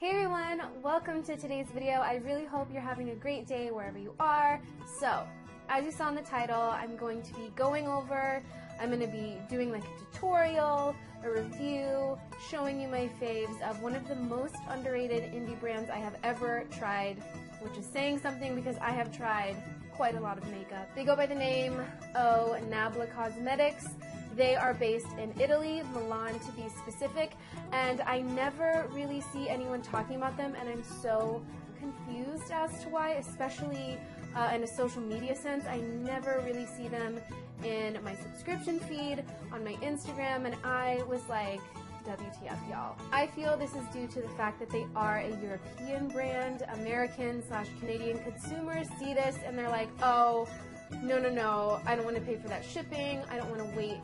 Hey everyone, welcome to today's video. I really hope you're having a great day wherever you are. So, as you saw in the title, I'm going to be I'm going to be doing like a tutorial, a review, showing you my faves of one of the most underrated indie brands I have ever tried, which is saying something because I have tried quite a lot of makeup. They go by the name Nabla Cosmetics. They are based in Italy, Milan to be specific, and I never really see anyone talking about them, and I'm so confused as to why, especially in a social media sense. I never really see them in my subscription feed, on my Instagram, and I was like, WTF, y'all. I feel this is due to the fact that they are a European brand. American/Canadian consumers see this and they're like, oh, no, I don't want to pay for that shipping. I don't want to wait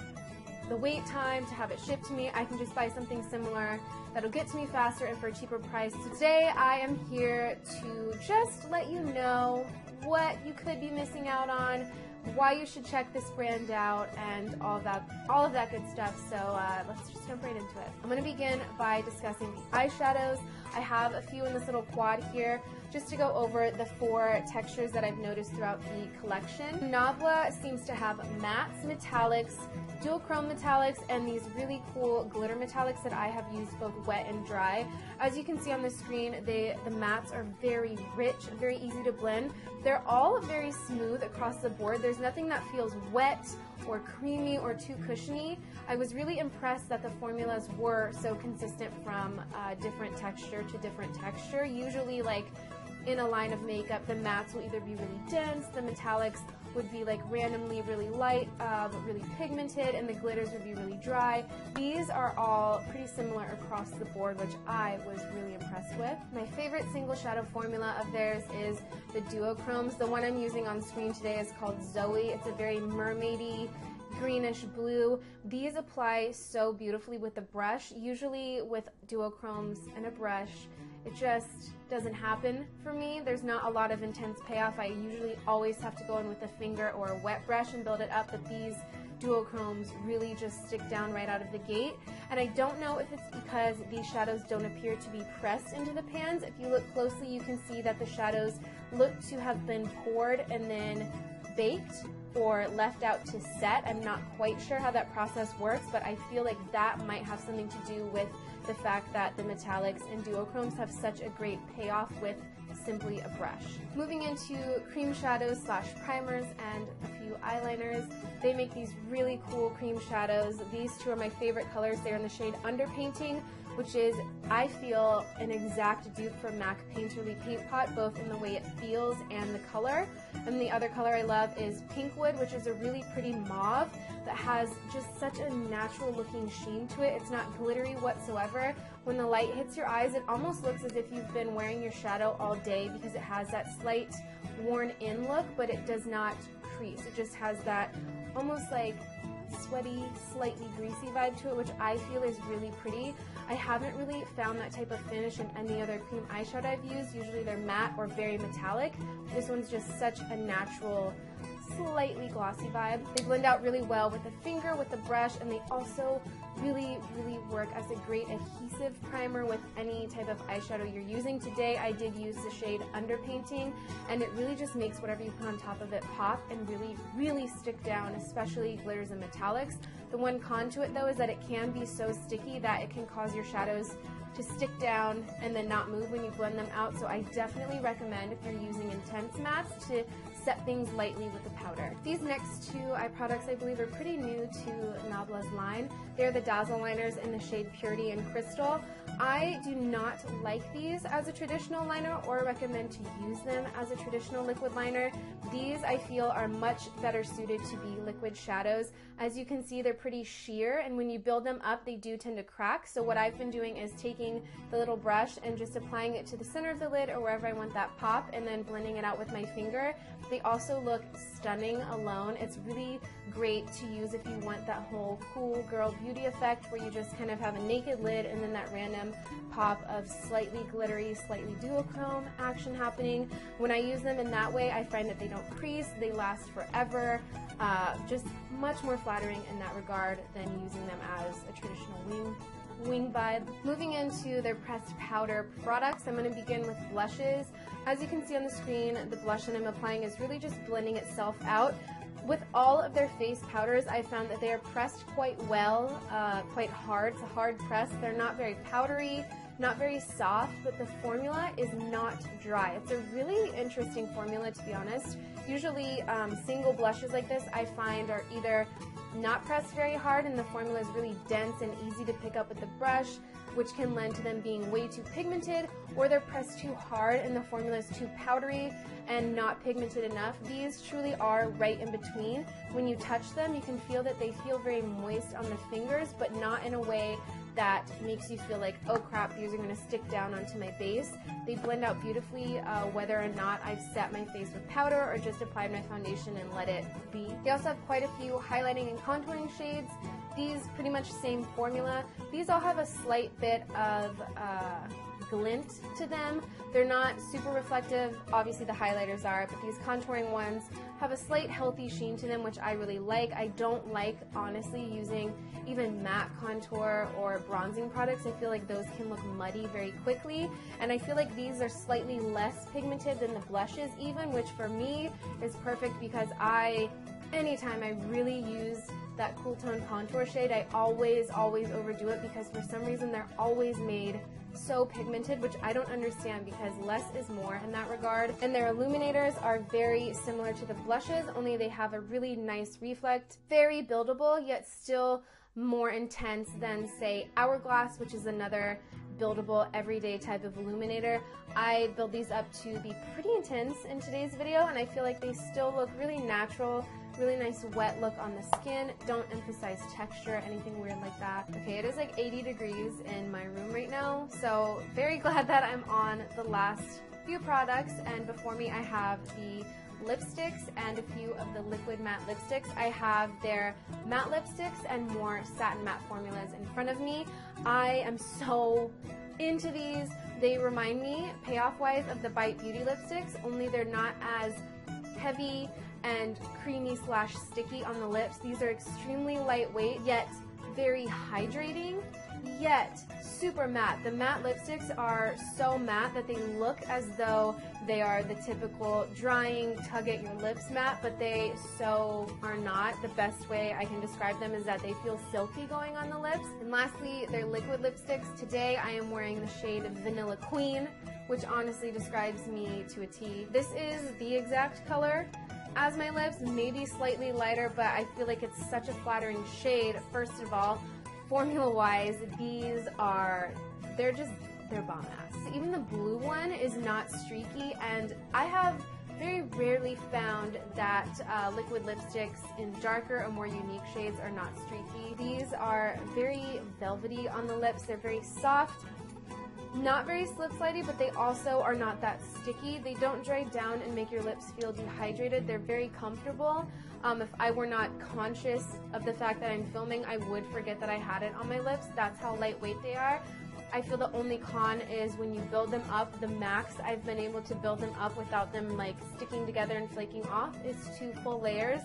the wait time to have it shipped to me. I can just buy something similar that'll get to me faster and for a cheaper price. So today I am here to just let you know what you could be missing out on, why you should check this brand out, and all of that good stuff. So let's just jump right into it. I'm going to begin by discussing the eyeshadows. I have a few in this little quad here just to go over the 4 textures that I've noticed throughout the collection. Nabla seems to have mattes, metallics, duochrome metallics, and these really cool glitter metallics that I have used both wet and dry. As you can see on the screen, the mattes are very rich, very easy to blend. They're all very smooth across the board. There's nothing that feels wet or creamy or too cushiony. I was really impressed that the formulas were so consistent from different texture to different texture. Usually, like in a line of makeup, the mattes will either be really dense, the metallics would be like randomly really light but really pigmented, and the glitters would be really dry. These are all pretty similar across the board, which I was really impressed with. My favorite single shadow formula of theirs is the duochromes. The one I'm using on screen today is called Zoe. It's a very mermaidy greenish blue. These apply so beautifully with the brush. Usually with duochromes and a brush, it just doesn't happen for me. There's not a lot of intense payoff. I usually always have to go in with a finger or a wet brush and build it up, but these duochromes really just stick down right out of the gate. And I don't know if it's because these shadows don't appear to be pressed into the pans. If you look closely, you can see that the shadows look to have been poured and then baked or left out to set. I'm not quite sure how that process works, but I feel like that might have something to do with the fact that the metallics and duochromes have such a great payoff with simply a brush. Moving into cream shadows / primers and a few eyeliners. They make these really cool cream shadows. These 2 are my favorite colors. They're in the shade Underpainting, which is, I feel, an exact dupe for MAC Painterly Paint Pot, both in the way it feels and the color. And the other color I love is Pinkwood, which is a really pretty mauve that has just such a natural looking sheen to it. It's not glittery whatsoever. When the light hits your eyes, it almost looks as if you've been wearing your shadow all day because it has that slight worn in look, but it does not crease. It just has that almost like sweaty, slightly greasy vibe to it, which I feel is really pretty. I haven't really found that type of finish in any other cream eyeshadow I've used. Usually they're matte or very metallic. This one's just such a natural, slightly glossy vibe. They blend out really well with the finger, with the brush, and they also really work as a great adhesive primer with any type of eyeshadow you're using. Today I did use the shade Underpainting, and it really just makes whatever you put on top of it pop and really stick down, especially glitters and metallics. The one con to it though is that it can be so sticky that it can cause your shadows to stick down and then not move when you blend them out. So I definitely recommend, if you're using intense mattes, to set things lightly with the powder. These next 2 eye products I believe are pretty new to Nabla's line. They're the Dazzle liners in the shade Purity and Crystal. I do not like these as a traditional liner or recommend to use them as a traditional liquid liner. These I feel are much better suited to be liquid shadows. As you can see, they're pretty sheer, and when you build them up, they do tend to crack. So what I've been doing is taking the little brush and just applying it to the center of the lid or wherever I want that pop, and then blending it out with my finger. They also look stunning alone. It's really great to use if you want that whole cool girl beauty effect where you just kind of have a naked lid and then that random pop of slightly glittery, slightly duochrome action happening. When I use them in that way, I find that they don't crease, they last forever. Just much more flattering in that regard than using them as a traditional wing wing by. Moving into their pressed powder products, I'm going to begin with blushes. As you can see on the screen, the blush that I'm applying is really just blending itself out. With all of their face powders, I found that they are pressed quite well, quite hard. It's a hard press. They're not very powdery, not very soft, but the formula is not dry. It's a really interesting formula, to be honest. Usually single blushes like this I find are either not pressed very hard and the formula is really dense and easy to pick up with the brush, which can lend to them being way too pigmented, or they're pressed too hard and the formula is too powdery and not pigmented enough. These truly are right in between. When you touch them, you can feel that they feel very moist on the fingers, but not in a way that makes you feel like, oh crap, these are going to stick down onto my base. They blend out beautifully whether or not I've set my face with powder or just applied my foundation and let it be. They also have quite a few highlighting and contouring shades. These pretty much same formula. These all have a slight bit of glint to them. They're not super reflective, obviously the highlighters are, but these contouring ones have a slight healthy sheen to them, which I really like. I don't like, honestly, using even matte contour or bronzing products. I feel like those can look muddy very quickly, and I feel like these are slightly less pigmented than the blushes even, which for me is perfect because anytime I really use that cool tone contour shade, I always overdo it because for some reason they're always made so pigmented, which I don't understand because less is more in that regard. And their illuminators are very similar to the blushes, only they have a really nice reflect, very buildable, yet still more intense than, say, Hourglass, which is another buildable everyday type of illuminator. I build these up to be pretty intense in today's video, and I feel like they still look really natural, really nice wet look on the skin. Don't emphasize texture, anything weird like that. Okay, it is like 80 degrees in my room right now, so very glad that I'm on the last few products, and before me I have the lipsticks and a few of the liquid matte lipsticks. I have their matte lipsticks and more satin matte formulas in front of me. I am so into these. They remind me, payoff wise, of the Bite Beauty lipsticks, only they're not as heavy and creamy slash sticky on the lips. These are extremely lightweight, yet very hydrating, yet super matte. The matte lipsticks are so matte that they look as though they are the typical drying, tug at your lips matte, but they so are not. The best way I can describe them is that they feel silky going on the lips. And lastly, their liquid lipsticks. Today I am wearing the shade Vanilla Queen, which honestly describes me to a T. This is the exact color as my lips, maybe slightly lighter, but I feel like it's such a flattering shade. First of all, formula-wise, these are, they're bomb ass. Even the blue one is not streaky, and I have very rarely found that liquid lipsticks in darker or more unique shades are not streaky. These are very velvety on the lips. They're very soft, not very slip slidey, but they also are not that sticky. They don't dry down and make your lips feel dehydrated. They're very comfortable. If I were not conscious of the fact that I'm filming, I would forget that I had it on my lips. That's how lightweight they are. I feel the only con is when you build them up, the max I've been able to build them up without them like sticking together and flaking off is 2 full layers.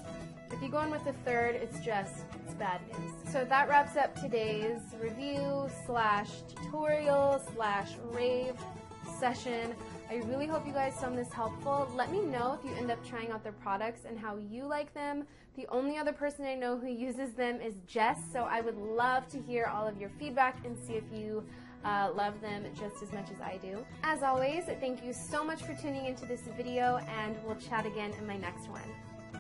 If you go in with the third, it's bad news. So that wraps up today's review slash tutorial slash rave session. I really hope you guys found this helpful. Let me know if you end up trying out their products and how you like them. The only other person I know who uses them is Jess, so I would love to hear all of your feedback and see if you love them just as much as I do. As always, thank you so much for tuning into this video, and we'll chat again in my next one.